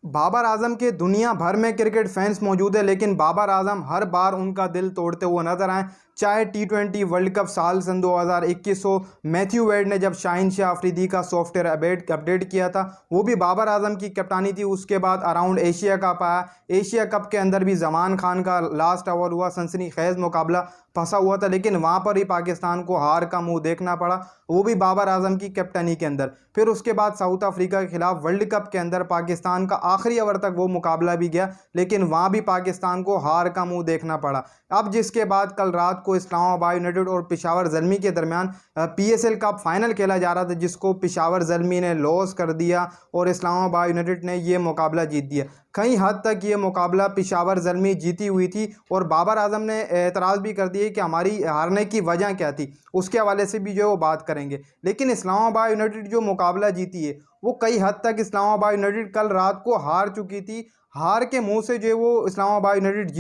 बाबर आजम के दुनिया भर में क्रिकेट फैंस मौजूद है, लेकिन बाबर आजम हर बार उनका दिल तोड़ते हुए नजर आए। चाहे टी20 वर्ल्ड कप साल सन 2021 हो, मैथ्यू वेड ने जब शाहिन शाह अफरीदी का सॉफ्टवेयर अपडेट किया था, वो भी बाबर आजम की कप्तानी थी। उसके बाद अराउंड एशिया कप आया। एशिया कप के अंदर भी जमान खान का लास्ट ओवर हुआ, सनसनीखेज मुकाबला फंसा हुआ था, लेकिन वहां पर ही पाकिस्तान को हार का मुंह देखना पड़ा, वो भी बाबर आजम की कैप्टनी के अंदर। फिर उसके बाद साउथ अफ्रीका के खिलाफ वर्ल्ड कप के अंदर पाकिस्तान का आखिरी ओवर तक वो मुकाबला भी गया, लेकिन वहां भी पाकिस्तान को हार का मुंह देखना पड़ा। अब जिसके बाद कल रात को इस्लामाबाद यूनाइटेड और पेशावर ज़ल्मी के दरमियान पीएसएल कप फाइनल खेला जा रहा था, जिसको पेशावर ज़ल्मी ने लॉस कर दिया और इस्लामाबाद यूनाइटेड ने ये मुकाबला जीत दिया। कई हद तक ये मुकाबला पेशावर ज़ल्मी जीती हुई थी और बाबर आजम ने एतराज़ भी कर दिए कि हमारी हारने की वजह क्या थी, उसके हवाले से भी जो है वो बात करेंगे। लेकिन इस्लामाबाद यूनाइटेड जो मुकाबला जीती है, वो कई हद तक इस्लामाबाद यूनाइटेड कल रात को हार चुकी थी। हार के मुंह से जो है वो इस्लामाबाद यूनाइटेड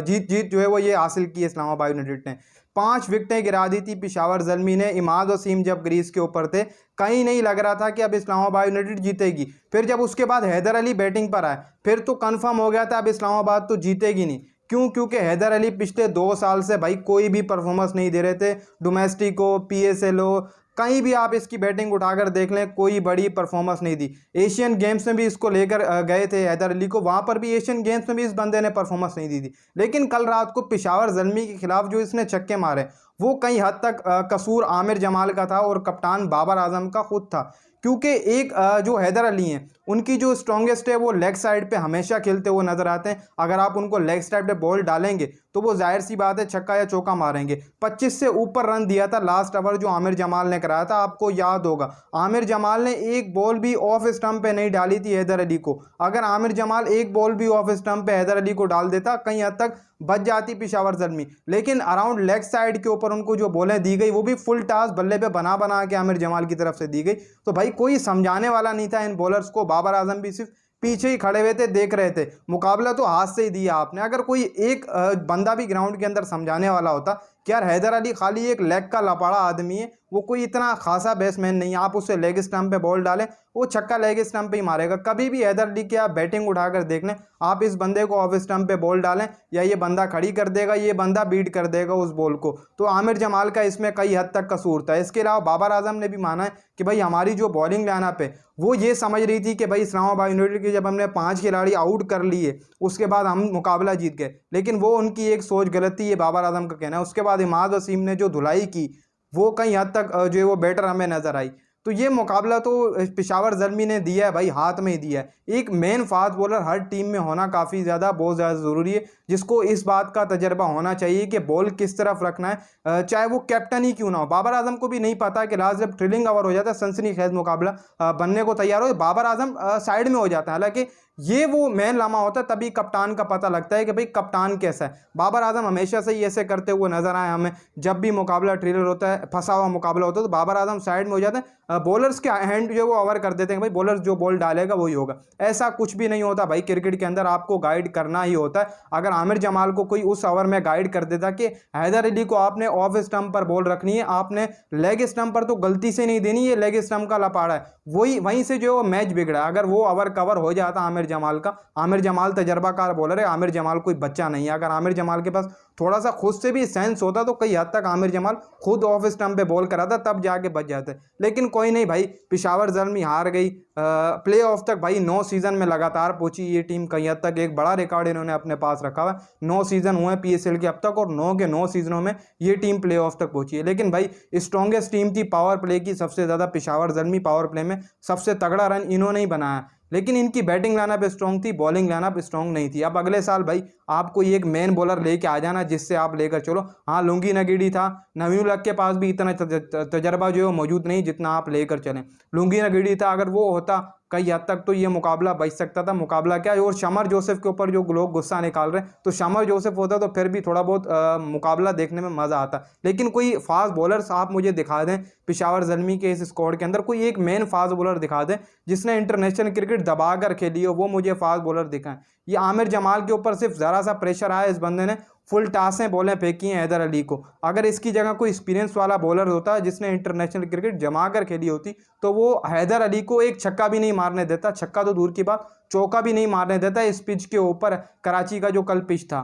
जीत जो है वो ये हासिल की है। इस्लामाबाद यूनाइटेड ने 5 विकेटें गिरा दी थी पेशावर ज़ल्मी ने। इमाद वसीम जब क्रीज के ऊपर थे, कहीं नहीं लग रहा था कि अब इस्लामाबाद यूनाइटेड जीतेगी। फिर जब उसके बाद हैदर अली बैटिंग पर आए, फिर तो कंफर्म हो गया था अब इस्लामाबाद तो जीतेगी नहीं। क्यों? क्योंकि हैदर अली पिछले 2 साल से भाई कोई भी परफॉर्मेंस नहीं दे रहे थे। डोमेस्टिक हो, पीएसएल हो, कहीं भी आप इसकी बैटिंग उठाकर देख लें, कोई बड़ी परफॉर्मेंस नहीं दी। एशियन गेम्स में भी इसको लेकर गए थे हैदर अली को, वहां पर भी एशियन गेम्स में भी इस बंदे ने परफॉर्मेंस नहीं दी थी। लेकिन कल रात को पेशावर ज़ल्मी के खिलाफ जो इसने छक्के मारे, वो कई हद तक कसूर आमिर जमाल का था और कप्तान बाबर आजम का खुद था। क्योंकि एक जो हैदर अली हैं, उनकी जो स्ट्रॉन्गेस्ट है वो लेग साइड पे हमेशा खेलते हुए नजर आते हैं। अगर आप उनको लेग साइड पे बॉल डालेंगे तो वो जाहिर सी बात है छक्का या चौका मारेंगे। 25 से ऊपर रन दिया था लास्ट ओवर जो आमिर जमाल ने कराया था, आपको याद होगा। आमिर जमाल ने एक बॉल भी ऑफ स्टंप पे नहीं डाली थी हैदर अली को। अगर आमिर जमाल एक बॉल भी ऑफ स्टंप पे हैदर अली को डाल देता, कहीं हद तक बच जाती पेशावर ज़ल्मी। लेकिन अराउंड लेग साइड के ऊपर उनको जो बॉलें दी गई, वो भी फुल टास बल्ले पे बना बना के आमिर जमाल की तरफ से दी गई। तो भाई कोई समझाने वाला नहीं था इन बॉलर्स को। बाबर आजम भी सिर्फ पीछे ही खड़े हुए थे, देख रहे थे। मुकाबला तो हाथ से ही दिया आपने। अगर कोई एक बंदा भी ग्राउंड के अंदर समझाने वाला होता कि यार हैदर अली खाली एक लेग का लपाड़ा आदमी है, वो कोई इतना खासा बैट्समैन नहीं है, आप उसे लेग स्टंप पे बॉल डालें, वो छक्का लेग स्टंप पे ही मारेगा। कभी भी हैदर अली की आप बैटिंग उठाकर देख लें, आप इस बंदे को ऑफ स्टंप पे बॉल डालें या ये बंदा खड़ी कर देगा, ये बंदा बीट कर देगा उस बॉल को। तो आमिर जमाल का इसमें कई हद तक कसूर था। इसके अलावा बाबर आजम ने भी माना है कि भाई हमारी जो बॉलिंग लाइनअप है, वो ये समझ रही थी कि भाई इस्लामाबाद यूनाइटेड के जब हमने 5 खिलाड़ी आउट कर लिए, उसके बाद हम मुकाबला जीत गए। लेकिन वो उनकी एक सोच गलत थी, ये बाबर आजम का कहना है। उसके बाद इमाद वसीम ने जो धुलाई की, वो कहीं हद तक जो है वो बेटर हमें नजर आई। तो ये मुकाबला तो पेशावर ज़ल्मी ने दिया है भाई, हाथ में ही दिया है। एक मेन फास्ट बॉलर हर टीम में होना काफ़ी ज़्यादा बहुत ज़्यादा ज़रूरी है, जिसको इस बात का तजर्बा होना चाहिए कि बॉल किस तरफ रखना है, चाहे वो कैप्टन ही क्यों ना हो। बाबर आजम को भी नहीं पता कि लास्ट जब ट्रिलिंग ओवर हो जाता है, सनसनीखेज मुकाबला बनने को तैयार हो, बाबर आजम साइड में हो जाता है। हालांकि ये वो मैन लामा होता है, तभी कप्तान का पता लगता है कि भाई कप्तान कैसा है। बाबर आजम हमेशा से ही ऐसे करते हुए नजर आए हमें। जब भी मुकाबला ट्रिलर होता है, फंसा हुआ मुकाबला होता है, तो बाबर आजम साइड में हो जाते हैं, बॉलर्स के हैंड जो वो ओवर कर देते हैं, भाई बॉलर जो बॉल डालेगा वही होगा। ऐसा कुछ भी नहीं होता भाई, क्रिकेट के अंदर आपको गाइड करना ही होता है। अगर आमिर जमाल को कोई उस ओवर में गाइड कर देता कि हैदर अली को आपने ऑफ स्टंप पर बॉल रखनी है, आपने लेग स्टंप पर तो गलती से नहीं देनी, ये लेग स्टंप का लपाड़ा है, वही वहीं से जो मैच बिगड़ा। अगर वो ओवर कवर हो जाता आमिर जमाल का, आमिर जमाल तजर्बाकार बॉलर है, आमिर जमाल कोई बच्चा नहीं है। अगर आमिर जमाल के पास थोड़ा सा खुद से भी सेंस होता तो कई हद तक आमिर जमाल खुद ऑफ स्टंप पे बॉल कराता, तब जाके बच जाते। लेकिन कोई नहीं भाई, पेशावर ज़ल्मी हार गई। प्ले ऑफ तक भाई 9 सीज़न में लगातार पहुंची ये टीम। कई हद तक एक बड़ा रिकॉर्ड इन्होंने अपने पास रखा हुआ। 9 सीज़न हुए पीएसएल के अब तक और 9 के 9 सीज़नों में ये टीम प्ले ऑफ तक पहुंची है। लेकिन भाई स्ट्रॉन्गेस्ट टीम थी पावर प्ले की, सबसे ज़्यादा पेशावर ज़ल्मी पावर प्ले में सबसे तगड़ा रन इन्होंने ही बनाया। लेकिन इनकी बैटिंग लाइनअप स्ट्रॉन्ग थी, बॉलिंग लाइनअप स्ट्रॉन्ग नहीं थी। अब अगले साल भाई आपको एक मेन बॉलर लेके आ जाना जिससे आप लेकर चलो। हाँ, लुंगी नगीडी था, नवीन उलग के पास भी इतना तजर्बा जो है मौजूद नहीं जितना आप लेकर चलें। लुंगी नगीडी था, अगर वो होता कई हद तक तो ये मुकाबला बच सकता था। मुकाबला क्या है, और शमर जोसेफ के ऊपर जो लोग गुस्सा निकाल रहे हैं, तो शमर जोसेफ होता तो फिर भी थोड़ा बहुत मुकाबला देखने में मज़ा आता। लेकिन कोई फास्ट बॉलर्स आप मुझे दिखा दें पेशावर ज़ल्मी के इस स्क्वाड के अंदर, कोई एक मेन फास्ट बॉलर दिखा दें जिसने इंटरनेशनल क्रिकेट दबा कर खेली हो, वो मुझे फास्ट बॉलर दिखाएं। ये आमिर जमाल के ऊपर सिर्फ ज़रा सा प्रेशर आया इस बंदे ने, फुल टासें बॉलें फेंकी हैं हैदर अली को। अगर इसकी जगह कोई एक्सपीरियंस वाला बॉलर होता जिसने इंटरनेशनल क्रिकेट जमा कर खेली होती तो वो हैदर अली को एक छक्का भी नहीं मारने देता, छक्का तो दूर की बात चौका भी नहीं मारने देता इस पिच के ऊपर, कराची का जो कल पिच था।